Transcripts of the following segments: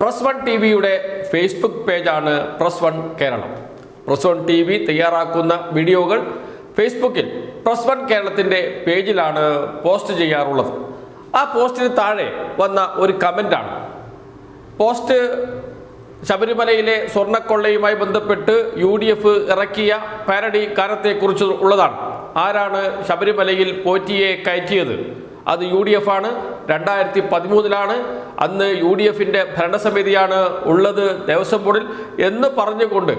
Press one ടി വിയുടെ Facebook പേജാണ് press one Keralam. Press one TV തയ്യാറാക്കുന്ന വീഡിയോകൾ ഫേസ്ബുക്കിൽ പ്രസ് വൺ കേരളത്തിൻ്റെ പേജിലാണ് പോസ്റ്റ് ചെയ്യാറുള്ളത്. ആ പോസ്റ്റിന് താഴെ വന്ന ഒരു കമൻ്റാണ്. പോസ്റ്റ് ശബരിമലയിലെ സ്വർണ്ണക്കൊള്ളയുമായി ബന്ധപ്പെട്ട് UDF ഇറക്കിയ പാരഡി ഗാനത്തെക്കുറിച്ച് ഉള്ളതാണ്. ആരാണ് ശബരിമലയിൽ പോറ്റിയെ കയറ്റിയത്? അത് UDF ആണ്. 2013 അന്ന് UDFിൻ്റെ ഭരണസമിതിയാണ് ഉള്ളത് ദേവസ്വം ബോർഡിൽ എന്ന് പറഞ്ഞുകൊണ്ട്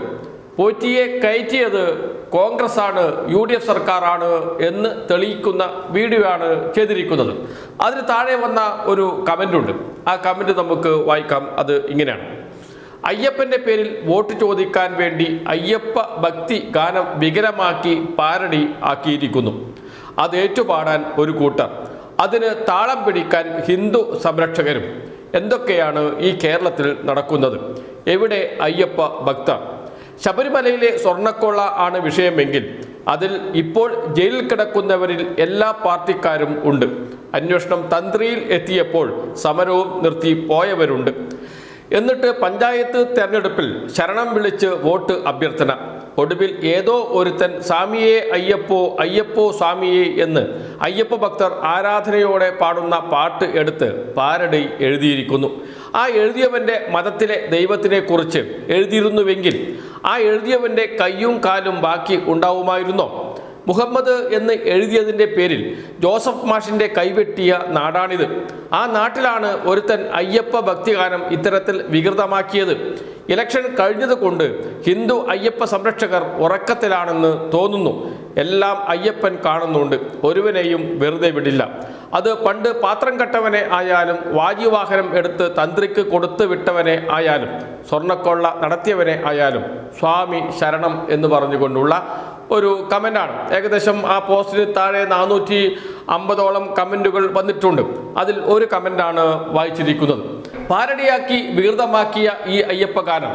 പോറ്റിയെ കയറ്റിയത് കോൺഗ്രസ് ആണ്, UDF സർക്കാരാണ് എന്ന് തെളിയിക്കുന്ന വീഡിയോ ആണ് ചെയ്തിരിക്കുന്നത്. അതിന് താഴെ വന്ന ഒരു കമൻ്റുണ്ട്. ആ കമൻറ്റ് നമുക്ക് വായിക്കാം. അത് ഇങ്ങനെയാണ്: അയ്യപ്പൻ്റെ പേരിൽ വോട്ട് ചോദിക്കാൻ വേണ്ടി അയ്യപ്പ ഭക്തി ഗാനം വികലമാക്കി പാരഡി ആക്കിയിരിക്കുന്നു. അത് ഏറ്റുപാടാൻ ഒരു കൂട്ടർ, അതിന് താളം പിടിക്കാൻ ഹിന്ദു സംരക്ഷകരും. എന്തൊക്കെയാണ് ഈ കേരളത്തിൽ നടക്കുന്നത്? എവിടെ അയ്യപ്പ ഭക്തർ? ശബരിമലയിലെ സ്വർണ്ണക്കൊള്ള ആണ് വിഷയമെങ്കിൽ അതിൽ ഇപ്പോൾ ജയിലിൽ കിടക്കുന്നവരിൽ എല്ലാ പാർട്ടിക്കാരും ഉണ്ട്. അന്വേഷണം തന്ത്രിയിൽ എത്തിയപ്പോൾ സമരവും നിർത്തി പോയവരുണ്ട്. എന്നിട്ട് പഞ്ചായത്ത് തെരഞ്ഞെടുപ്പിൽ ശരണം വിളിച്ച് വോട്ട് അഭ്യർത്ഥന. ഒടുവിൽ ഏതോ ഒരുത്തൻ സ്വാമിയെ അയ്യപ്പോ അയ്യപ്പോ സ്വാമിയെ എന്ന് അയ്യപ്പ ഭക്തർ ആരാധനയോടെ പാടുന്ന പാട്ട് എടുത്ത് പാരഡി എഴുതിയിരിക്കുന്നു. ആ എഴുതിയവൻ്റെ മതത്തിലെ ദൈവത്തിനെ കുറിച്ച് എഴുതിയിരുന്നുവെങ്കിൽ ആ എഴുതിയവൻ്റെ കയ്യും കാലും ബാക്കി ഉണ്ടാവുമായിരുന്നോ? മുഹമ്മദ് എന്ന് എഴുതിയതിൻ്റെ പേരിൽ ജോസഫ് മാഷിൻ്റെ കൈവെട്ടിയ നാടാണിത്. ആ നാട്ടിലാണ് ഒരുത്തൻ അയ്യപ്പ ഭക്തിഗാനം ഇത്തരത്തിൽ വികൃതമാക്കിയത്. ഇലക്ഷൻ കഴിഞ്ഞതുകൊണ്ട് ഹിന്ദു അയ്യപ്പ സംരക്ഷകർ ഉറക്കത്തിലാണെന്ന് തോന്നുന്നു. എല്ലാം അയ്യപ്പൻ കാണുന്നുണ്ട്. ഒരുവനെയും വെറുതെ വിടില്ല. അത് പണ്ട് പാത്രം കെട്ടവനെ ആയാലും വാജിവാഹനം എടുത്ത് തന്ത്രിക്ക് കൊടുത്തു വിട്ടവനെ ആയാലും സ്വർണ്ണക്കൊള്ള നടത്തിയവനെ ആയാലും സ്വാമി ശരണം എന്ന് പറഞ്ഞുകൊണ്ടുള്ള ഒരു കമൻ്റാണ്. ഏകദേശം ആ പോസ്റ്റിന് താഴെ 450ഓളം കമൻറ്റുകൾ വന്നിട്ടുണ്ട്. അതിൽ ഒരു കമൻ്റാണ് വായിച്ചിരിക്കുന്നത്. പാരഡിയാക്കി വികൃതമാക്കിയ ഈ അയ്യപ്പ ഗാനം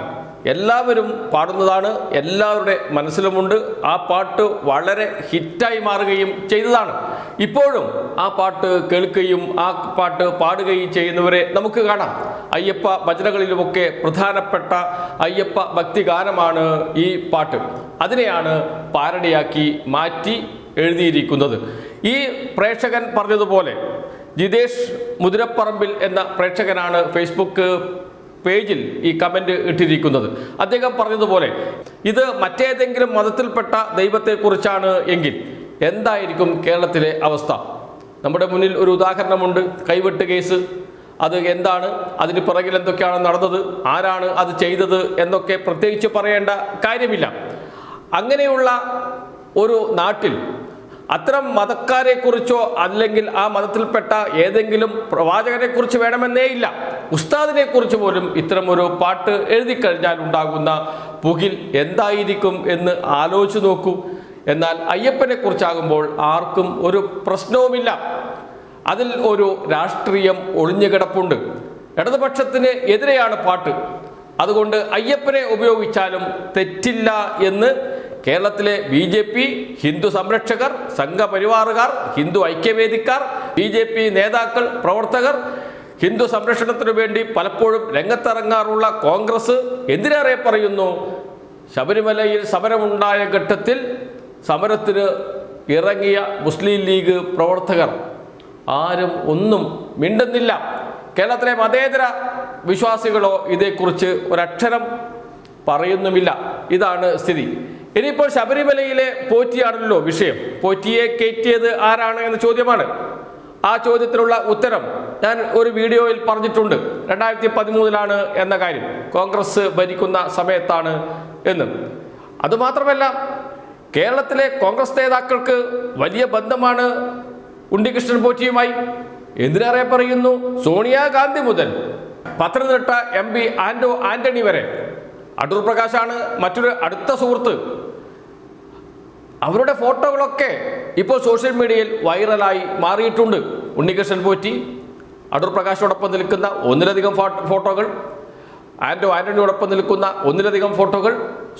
എല്ലാവരും പാടുന്നതാണ്, എല്ലാവരുടെ മനസ്സിലുമുണ്ട്. ആ പാട്ട് വളരെ ഹിറ്റായി മാറുകയും ചെയ്തതാണ്. ഇപ്പോഴും ആ പാട്ട് കേൾക്കുകയും ആ പാട്ട് പാടുകയും ചെയ്യുന്നവരെ നമുക്ക് കാണാം. അയ്യപ്പ ഭജനകളിലുമൊക്കെ പ്രധാനപ്പെട്ട അയ്യപ്പ ഭക്തി ഗാനമാണ് ഈ പാട്ട്. അതിനെയാണ് പാരഡിയാക്കി മാറ്റി എഴുതിയിരിക്കുന്നത്. ഈ പ്രേക്ഷകൻ പറഞ്ഞതുപോലെ ജിതേഷ് മുതിരപ്പറമ്പിൽ എന്ന പ്രേക്ഷകനാണ് ഫേസ്ബുക്ക് പേജിൽ ഈ കമൻ്റ് ഇട്ടിരിക്കുന്നത്. അദ്ദേഹം പറഞ്ഞതുപോലെ ഇത് മറ്റേതെങ്കിലും മതത്തിൽപ്പെട്ട ദൈവത്തെക്കുറിച്ചാണ് എങ്കിൽ എന്തായിരിക്കും കേരളത്തിലെ അവസ്ഥ? നമ്മുടെ മുന്നിൽ ഒരു ഉദാഹരണമുണ്ട്, കൈവെട്ട് കേസ്. അത് എന്താണ്, അതിന് പിറകിൽ എന്തൊക്കെയാണ് നടന്നത്, ആരാണ് അത് ചെയ്തത് എന്നൊക്കെ പ്രത്യേകിച്ച് പറയേണ്ട കാര്യമില്ല. അങ്ങനെയുള്ള ഒരു നാട്ടിൽ അത്തരം മതക്കാരെക്കുറിച്ചോ അല്ലെങ്കിൽ ആ മതത്തിൽപ്പെട്ട ഏതെങ്കിലും പ്രവാചകനെക്കുറിച്ച് വേണമെന്നേ ഇല്ല, ഉസ്താദിനെ കുറിച്ച് പോലും ഇത്തരം ഒരു പാട്ട് എഴുതി കഴിഞ്ഞാൽ ഉണ്ടാകുന്ന പുകിൽ എന്തായിരിക്കും എന്ന് ആലോചിച്ച് നോക്കൂ. എന്നാൽ അയ്യപ്പനെ കുറിച്ചാകുമ്പോൾ ആർക്കും ഒരു പ്രശ്നവുമില്ല. അതിൽ ഒരു രാഷ്ട്രീയം ഒളിഞ്ഞുകിടപ്പുണ്ട്. ഇടതുപക്ഷത്തിന് എതിരെയാണ് പാട്ട്. അതുകൊണ്ട് അയ്യപ്പനെ ഉപയോഗിച്ചാലും തെറ്റില്ല എന്ന് കേരളത്തിലെ BJP, ഹിന്ദു സംരക്ഷകർ, സംഘപരിവാറുകാർ, ഹിന്ദു ഐക്യവേദിക്കാർ, BJP നേതാക്കൾ, പ്രവർത്തകർ, ഹിന്ദു സംരക്ഷണത്തിനു വേണ്ടി പലപ്പോഴും രംഗത്തിറങ്ങാറുള്ള കോൺഗ്രസ്, എന്തിനേറെ പറയുന്നു, ശബരിമലയിൽ സമരമുണ്ടായ ഘട്ടത്തിൽ സമരത്തിന് ഇറങ്ങിയ മുസ്ലിം ലീഗ് പ്രവർത്തകർ ആരും ഒന്നും മിണ്ടുന്നില്ല. കേരളത്തിലെ മതേതര വിശ്വാസികളോ ഇതേക്കുറിച്ച് ഒരക്ഷരം പറയുന്നുമില്ല. ഇതാണ് സ്ഥിതി. ഇനിയിപ്പോൾ ശബരിമലയിലെ പോറ്റിയാണല്ലോ വിഷയം. പോറ്റിയെ കയറ്റിയത് ആരാണ് എന്ന ചോദ്യമാണ്. ആ ചോദ്യത്തിനുള്ള ഉത്തരം ഞാൻ ഒരു വീഡിയോയിൽ പറഞ്ഞിട്ടുണ്ട്. 2013 എന്ന കാര്യം, കോൺഗ്രസ് ഭരിക്കുന്ന സമയത്താണ് എന്ന്. അതുമാത്രമല്ല, കേരളത്തിലെ കോൺഗ്രസ് നേതാക്കൾക്ക് വലിയ ബന്ധമാണ് ഉണ്ണികൃഷ്ണൻ പോറ്റിയുമായി. എന്തിനേറെ പറയുന്നു, സോണിയാഗാന്ധി മുതൽ പത്തനംതിട്ട MP ആന്റണി വരെ, അടൂർ പ്രകാശാണ് മറ്റൊരു അടുത്ത സുഹൃത്ത്. അവരുടെ ഫോട്ടോകളൊക്കെ ഇപ്പോൾ സോഷ്യൽ മീഡിയയിൽ വൈറലായി മാറിയിട്ടുണ്ട്. ഉണ്ണികൃഷ്ണൻ പോറ്റി, അടൂർ പ്രകാശോടൊപ്പം നിൽക്കുന്ന ഒന്നിലധികം ഫോട്ടോകൾ. ആന്റണിയോടൊപ്പം നിൽക്കുന്ന ഒന്നിലധികം ഫോട്ടോകൾ,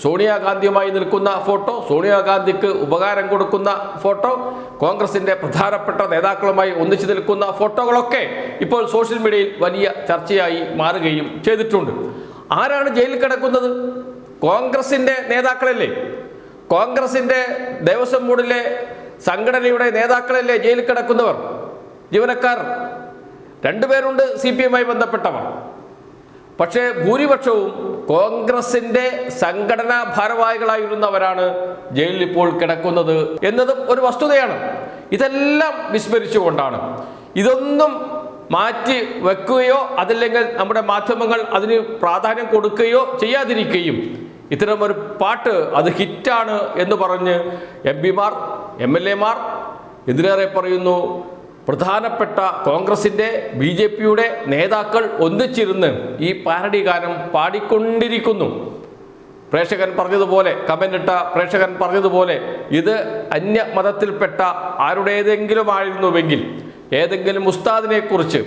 സോണിയാഗാന്ധിയുമായി നിൽക്കുന്ന ഫോട്ടോ, സോണിയാഗാന്ധിക്ക് ഉപകാരം കൊടുക്കുന്ന ഫോട്ടോ, കോൺഗ്രസിന്റെ പ്രധാനപ്പെട്ട നേതാക്കളുമായി ഒന്നിച്ചു നിൽക്കുന്ന ഫോട്ടോകളൊക്കെ ഇപ്പോൾ സോഷ്യൽ മീഡിയയിൽ വലിയ ചർച്ചയായി മാറുകയും ചെയ്തിട്ടുണ്ട്. ആരാണ് ജയിലിൽ കിടക്കുന്നത്? കോൺഗ്രസിന്റെ നേതാക്കളല്ലേ? കോൺഗ്രസിന്റെ ദേവസ്വം ബോർഡിലെ സംഘടനയുടെ നേതാക്കളല്ലേ ജയിലിൽ കിടക്കുന്നവർ? ജീവനക്കാർ രണ്ടുപേരുണ്ട് CPM ബന്ധപ്പെട്ടവർ. പക്ഷേ ഭൂരിപക്ഷവും കോൺഗ്രസിന്റെ സംഘടനാ ഭാരവാഹികളായിരുന്നവരാണ് ജയിലിൽ ഇപ്പോൾ കിടക്കുന്നത് എന്നതും ഒരു വസ്തുതയാണ്. ഇതെല്ലാം വിസ്മരിച്ചുകൊണ്ടാണ്, ഇതൊന്നും മാറ്റി വെക്കുകയോ അതല്ലെങ്കിൽ നമ്മുടെ മാധ്യമങ്ങൾ അതിന് പ്രാധാന്യം കൊടുക്കുകയോ ചെയ്യാതിരിക്കുകയും ഇത്തരം ഒരു പാട്ട് അത് ഹിറ്റാണ് എന്ന് പറഞ്ഞ് MP-മാർ MLA-മാർ എന്തിനേറെ പറയുന്നു പ്രധാനപ്പെട്ട കോൺഗ്രസിന്റെ BJP-യുടെ നേതാക്കൾ ഒന്നിച്ചിരുന്ന് ഈ പാരഡി ഗാനം പാടിക്കൊണ്ടിരിക്കുന്നു. പ്രേക്ഷകൻ പറഞ്ഞതുപോലെ, കമന്റ് ഇട്ട പ്രേക്ഷകൻ പറഞ്ഞതുപോലെ, ഇത് അന്യ മതത്തിൽപ്പെട്ട ആരുടേതെങ്കിലും ആയിരുന്നുവെങ്കിൽ, ഏതെങ്കിലും ഉസ്താദിനെ കുറിച്ച്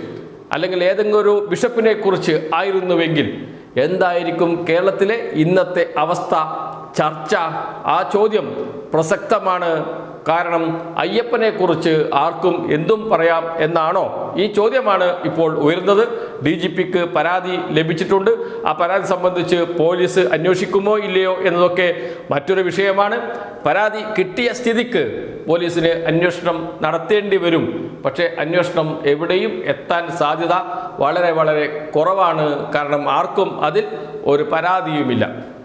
അല്ലെങ്കിൽ ഏതെങ്കിലും ഒരു ബിഷപ്പിനെ കുറിച്ച് ആയിരുന്നുവെങ്കിൽ എന്തായിരിക്കും കേരളത്തിലെ ഇന്നത്തെ അവസ്ഥ? ചർച്ച, ആ ചോദ്യം പ്രസക്തമാണ്. കാരണം അയ്യപ്പനെ കുറിച്ച് ആർക്കും എന്തും പറയാം എന്നാണോ? ഈ ചോദ്യമാണ് ഇപ്പോൾ ഉയർന്നത്. DGPക്ക് പരാതി ലഭിച്ചിട്ടുണ്ട്. ആ പരാതി സംബന്ധിച്ച് പോലീസ് അന്വേഷിക്കുമോ ഇല്ലയോ എന്നതൊക്കെ മറ്റൊരു വിഷയമാണ്. പരാതി കിട്ടിയ സ്ഥിതിക്ക് പോലീസിന് അന്വേഷണം നടത്തേണ്ടി വരും. പക്ഷേ അന്വേഷണം എവിടെയും എത്താൻ സാധ്യത വളരെ വളരെ കുറവാണ്. കാരണം ആർക്കും അതിൽ ഒരു പരാതിയുമില്ല.